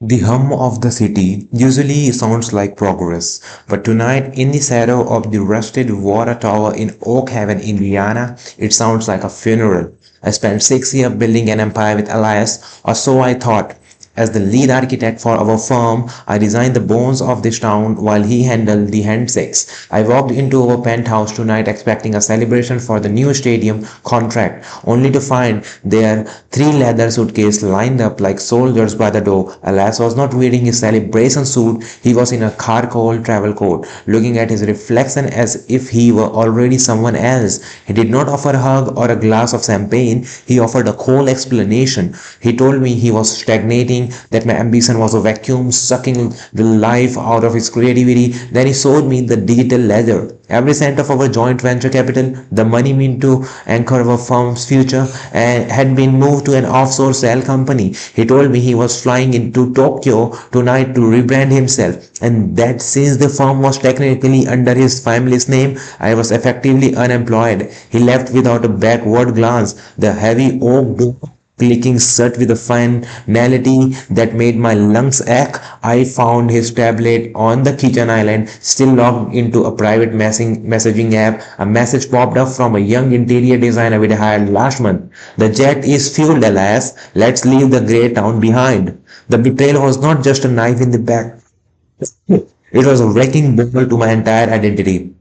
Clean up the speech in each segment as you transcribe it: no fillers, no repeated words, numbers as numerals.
The hum of the city usually sounds like progress, but tonight, in the shadow of the rusted water tower in Oak Haven, Indiana, it sounds like a funeral. I spent 6 years building an empire with Elias, or so I thought. As the lead architect for our firm, I designed the bones of this town while he handled the handshakes. I walked into our penthouse tonight expecting a celebration for the new stadium contract, only to find there three leather suitcases lined up like soldiers by the door. Alas was not wearing his celebration suit, he was in a charcoal travel coat, looking at his reflection as if he were already someone else. He did not offer a hug or a glass of champagne, he offered a cold explanation. He told me he was stagnating, that my ambition was a vacuum sucking the life out of his creativity. Then he showed me the digital ledger. Every cent of our joint venture capital, the money meant to anchor our firm's future, and had been moved to an offshore shell company. He told me he was flying into Tokyo tonight to rebrand himself, and that since the firm was technically under his family's name, I was effectively unemployed. He left without a backward glance. The heavy oak door clicking shut with a finality that made my lungs ache. I found his tablet on the kitchen island, still logged into a private messaging app. A message popped up from a young interior designer we hired last month. The jet is fueled, alas. Let's leave the grey town behind. The betrayal was not just a knife in the back. It was a wrecking ball to my entire identity.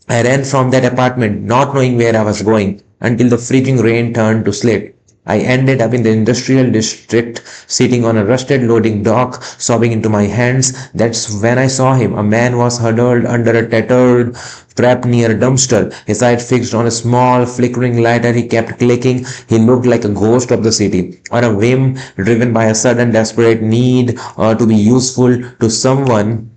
I ran from that apartment, not knowing where I was going, until the freezing rain turned to sleet. I ended up in the industrial district, sitting on a rusted loading dock, sobbing into my hands. That's when I saw him. A man was huddled under a tattered trap near a dumpster, his eyes fixed on a small, flickering lighter he kept clicking. He looked like a ghost of the city, on a whim, driven by a sudden desperate need to be useful to someone.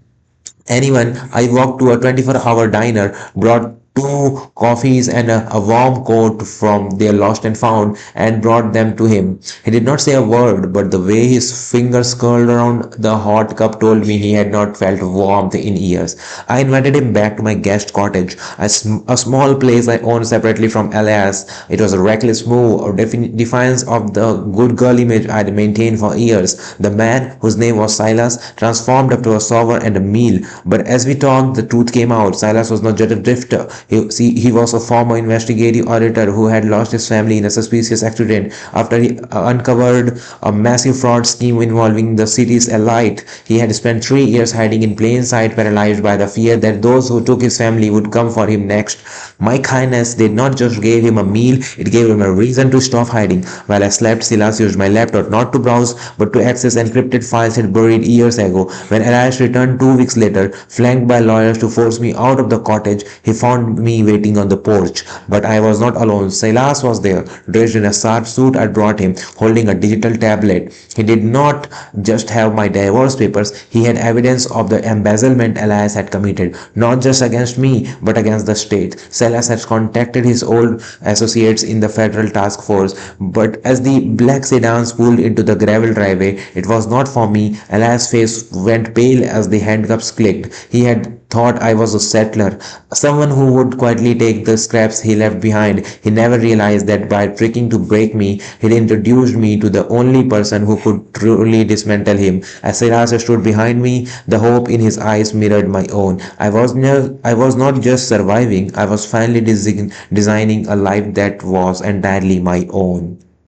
Anyone, I walked to a 24-hour diner, brought two coffees and a warm coat from their lost and found, and brought them to him. He did not say a word, but the way his fingers curled around the hot cup told me he had not felt warmth in years. I invited him back to my guest cottage, a small place I owned separately from Elias. It was a reckless move, a defiance of the good girl image I had maintained for years. The man, whose name was Silas, transformed after a shower and a meal. But as we talked, the truth came out. Silas was not just a drifter. He was a former investigative auditor who had lost his family in a suspicious accident after he uncovered a massive fraud scheme involving the city's elite. He had spent 3 years hiding in plain sight, paralyzed by the fear that those who took his family would come for him next. My kindness did not just give him a meal, it gave him a reason to stop hiding. While I slept, Silas used my laptop not to browse, but to access encrypted files he'd buried years ago. When Elias returned 2 weeks later, flanked by lawyers to force me out of the cottage, he found me waiting on the porch. But I was not alone. Silas was there, dressed in a sharp suit I brought him, holding a digital tablet. He did not just have my divorce papers, he had evidence of the embezzlement Elias had committed, not just against me, but against the state. Silas had contacted his old associates in the federal task force, but as the black sedans pulled into the gravel driveway, it was not for me. Elias' face went pale as the handcuffs clicked. He had thought I was a settler, someone who would quietly take the scraps he left behind. He never realized that by tricking to break me, he'd introduced me to the only person who could truly dismantle him. As Silas stood behind me, the hope in his eyes mirrored my own. I was not just surviving, I was finally designing a life that was entirely my own.